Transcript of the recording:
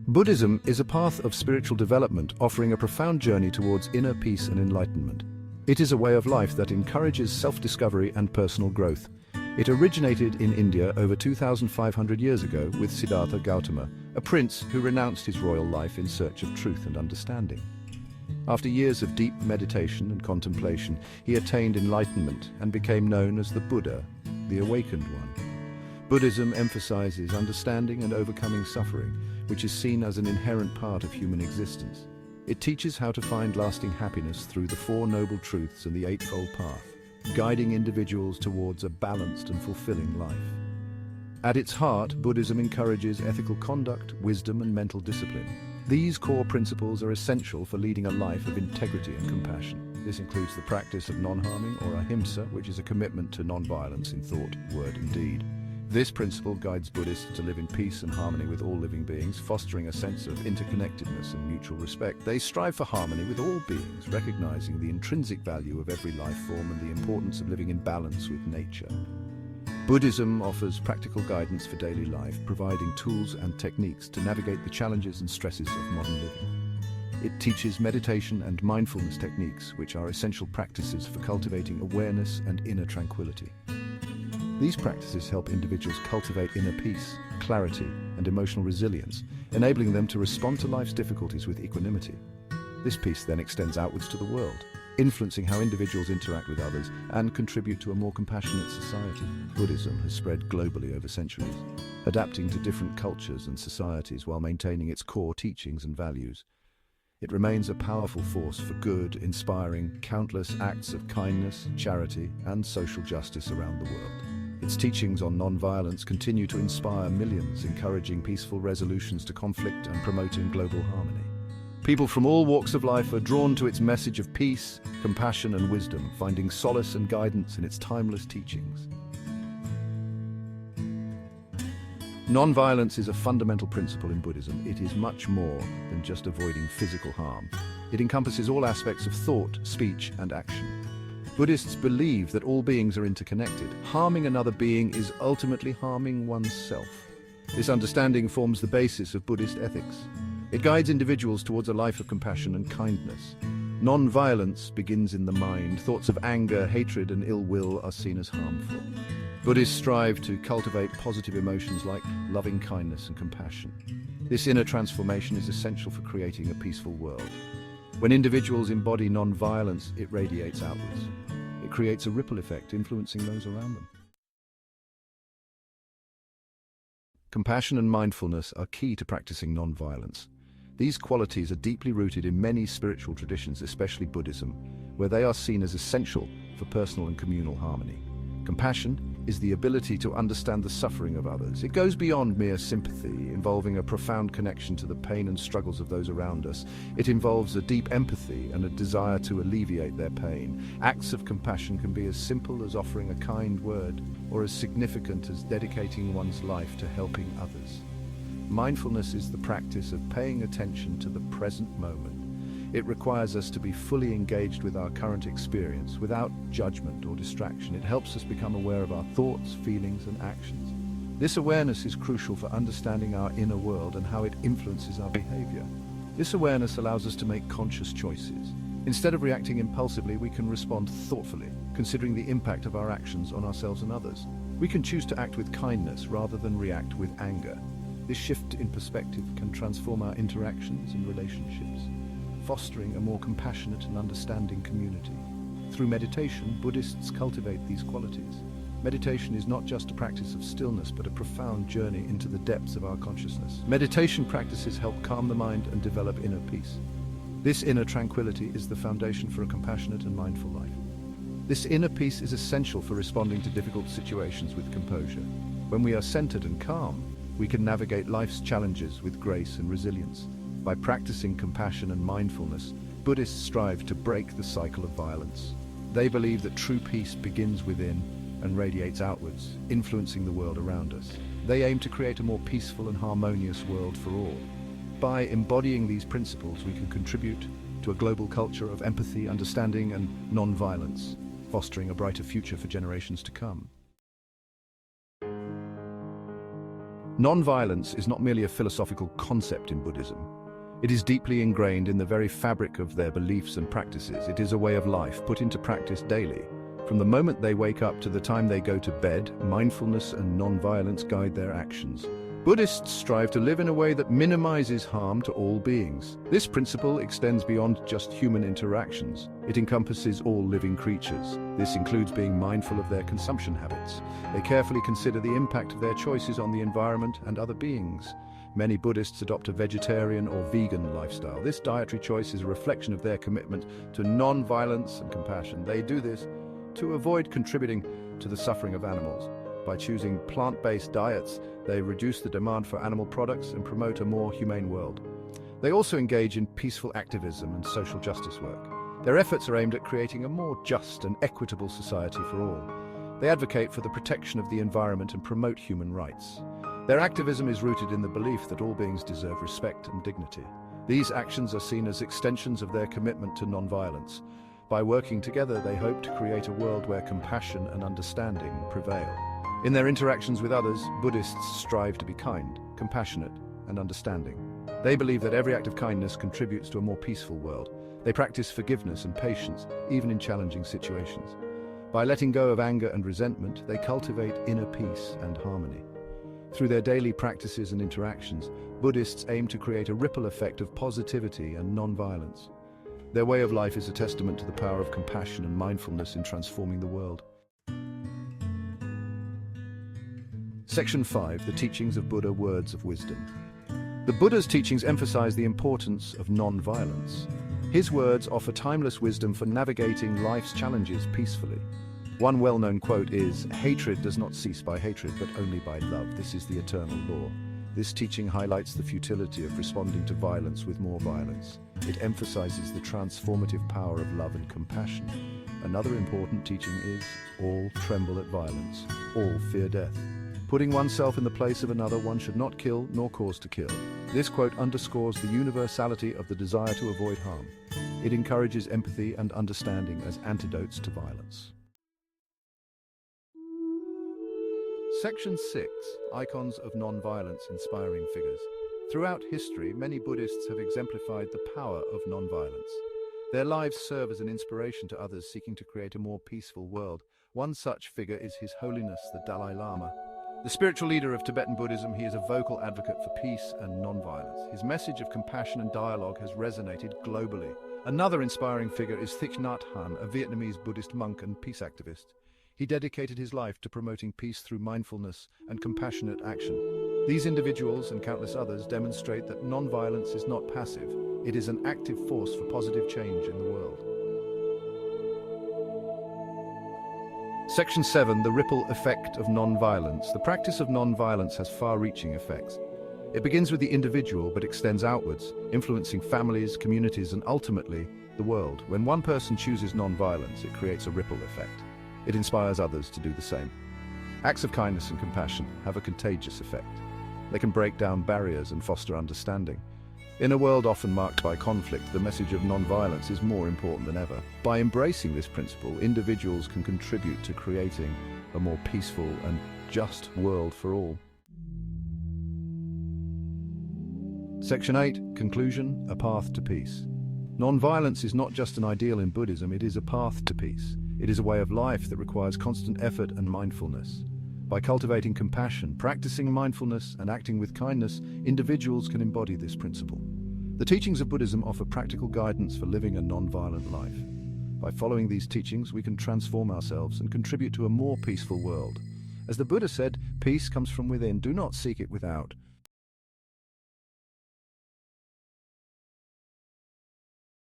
Buddhism is a path of spiritual development offering a profound journey towards inner peace and enlightenment. It is a way of life that encourages self-discovery and personal growth. It originated in India over 2,500 years ago with Siddhartha Gautama, a prince who renounced his royal life in search of truth and understanding. After years of deep meditation and contemplation, he attained enlightenment and became known as the Buddha, the awakened one. Buddhism emphasizes understanding and overcoming suffering, which is seen as an inherent part of human existence. It teaches how to find lasting happiness through the Four Noble Truths and the Eightfold Path, guiding individuals towards a balanced and fulfilling life. At its heart, Buddhism encourages ethical conduct, wisdom, and mental discipline. These core principles are essential for leading a life of integrity and compassion. This includes the practice of non-harming, or Ahimsa, which is a commitment to non-violence in thought, word, and deed. This principle guides Buddhists to live in peace and harmony with all living beings, fostering a sense of interconnectedness and mutual respect. They strive for harmony with all beings, recognizing the intrinsic value of every life form and the importance of living in balance with nature. Buddhism offers practical guidance for daily life, providing tools and techniques to navigate the challenges and stresses of modern living. It teaches meditation and mindfulness techniques, which are essential practices for cultivating awareness and inner tranquility. These practices help individuals cultivate inner peace, clarity, and emotional resilience, enabling them to respond to life's difficulties with equanimity. This peace then extends outwards to the world, influencing how individuals interact with others and contribute to a more compassionate society. Buddhism has spread globally over centuries, adapting to different cultures and societies while maintaining its core teachings and values. It remains a powerful force for good, inspiring countless acts of kindness, charity, and social justice around the world. Its teachings on non-violence continue to inspire millions, encouraging peaceful resolutions to conflict and promoting global harmony. People from all walks of life are drawn to its message of peace, compassion, and wisdom, finding solace and guidance in its timeless teachings. Non-violence is a fundamental principle in Buddhism. It is much more than just avoiding physical harm. It encompasses all aspects of thought, speech, and action. Buddhists believe that all beings are interconnected. Harming another being is ultimately harming oneself. This understanding forms the basis of Buddhist ethics. It guides individuals towards a life of compassion and kindness. Non-violence begins in the mind. Thoughts of anger, hatred, and ill will are seen as harmful. Buddhists strive to cultivate positive emotions like loving kindness and compassion. This inner transformation is essential for creating a peaceful world. When individuals embody non-violence, it radiates outwards. It creates a ripple effect, influencing those around them. Compassion and mindfulness are key to practicing non-violence. These qualities are deeply rooted in many spiritual traditions, especially Buddhism, where they are seen as essential for personal and communal harmony. Compassion is the ability to understand the suffering of others. It goes beyond mere sympathy, involving a profound connection to the pain and struggles of those around us. It involves a deep empathy and a desire to alleviate their pain. Acts of compassion can be as simple as offering a kind word, or as significant as dedicating one's life to helping others. Mindfulness is the practice of paying attention to the present moment. It requires us to be fully engaged with our current experience, without judgment or distraction. It helps us become aware of our thoughts, feelings, and actions. This awareness is crucial for understanding our inner world and how it influences our behavior. This awareness allows us to make conscious choices. Instead of reacting impulsively, we can respond thoughtfully, considering the impact of our actions on ourselves and others. We can choose to act with kindness rather than react with anger. This shift in perspective can transform our interactions and relationships, fostering a more compassionate and understanding community. Through meditation, Buddhists cultivate these qualities. Meditation is not just a practice of stillness, but a profound journey into the depths of our consciousness. Meditation practices help calm the mind and develop inner peace. This inner tranquility is the foundation for a compassionate and mindful life. This inner peace is essential for responding to difficult situations with composure. When we are centered and calm, we can navigate life's challenges with grace and resilience. By practicing compassion and mindfulness, Buddhists strive to break the cycle of violence. They believe that true peace begins within and radiates outwards, influencing the world around us. They aim to create a more peaceful and harmonious world for all. By embodying these principles, we can contribute to a global culture of empathy, understanding, and non-violence, fostering a brighter future for generations to come. Non-violence is not merely a philosophical concept in Buddhism. It is deeply ingrained in the very fabric of their beliefs and practices. It is a way of life put into practice daily. From the moment they wake up to the time they go to bed, mindfulness and non-violence guide their actions. Buddhists strive to live in a way that minimizes harm to all beings. This principle extends beyond just human interactions. It encompasses all living creatures. This includes being mindful of their consumption habits. They carefully consider the impact of their choices on the environment and other beings. Many Buddhists adopt a vegetarian or vegan lifestyle. This dietary choice is a reflection of their commitment to non-violence and compassion. They do this to avoid contributing to the suffering of animals. By choosing plant-based diets, they reduce the demand for animal products and promote a more humane world. They also engage in peaceful activism and social justice work. Their efforts are aimed at creating a more just and equitable society for all. They advocate for the protection of the environment and promote human rights. Their activism is rooted in the belief that all beings deserve respect and dignity. These actions are seen as extensions of their commitment to non-violence. By working together, they hope to create a world where compassion and understanding prevail. In their interactions with others, Buddhists strive to be kind, compassionate, and understanding. They believe that every act of kindness contributes to a more peaceful world. They practice forgiveness and patience, even in challenging situations. By letting go of anger and resentment, they cultivate inner peace and harmony. Through their daily practices and interactions, Buddhists aim to create a ripple effect of positivity and non-violence. Their way of life is a testament to the power of compassion and mindfulness in transforming the world. Section 5. The Teachings of Buddha, Words of Wisdom. The Buddha's teachings emphasize the importance of non-violence. His words offer timeless wisdom for navigating life's challenges peacefully. One well-known quote is, "Hatred does not cease by hatred, but only by love. This is the eternal law." This teaching highlights the futility of responding to violence with more violence. It emphasizes the transformative power of love and compassion. Another important teaching is, all tremble at violence, all fear death. Putting oneself in the place of another, one should not kill nor cause to kill. This quote underscores the universality of the desire to avoid harm. It encourages empathy and understanding as antidotes to violence. Section 6. Icons of non-violence, inspiring figures. Throughout history, many Buddhists have exemplified the power of non-violence. Their lives serve as an inspiration to others seeking to create a more peaceful world. One such figure is His Holiness the Dalai Lama. The spiritual leader of Tibetan Buddhism, he is a vocal advocate for peace and non-violence. His message of compassion and dialogue has resonated globally. Another inspiring figure is Thich Nhat Hanh, a Vietnamese Buddhist monk and peace activist. He dedicated his life to promoting peace through mindfulness and compassionate action. These individuals and countless others demonstrate that non-violence is not passive. It is an active force for positive change in the world. Section 7. The ripple effect of non-violence. The practice of non-violence has far-reaching effects. It begins with the individual but extends outwards, influencing families, communities, and ultimately, the world. When one person chooses non-violence, it creates a ripple effect. It inspires others to do the same. Acts of kindness and compassion have a contagious effect. They can break down barriers and foster understanding. In a world often marked by conflict, the message of non-violence is more important than ever. By embracing this principle, individuals can contribute to creating a more peaceful and just world for all. Section 8. Conclusion. A path to peace. Non-violence is not just an ideal in Buddhism, it is a path to peace. It is a way of life that requires constant effort and mindfulness. By cultivating compassion, practicing mindfulness, and acting with kindness, individuals can embody this principle. The teachings of Buddhism offer practical guidance for living a non-violent life. By following these teachings, we can transform ourselves and contribute to a more peaceful world. As the Buddha said, peace comes from within. Do not seek it without.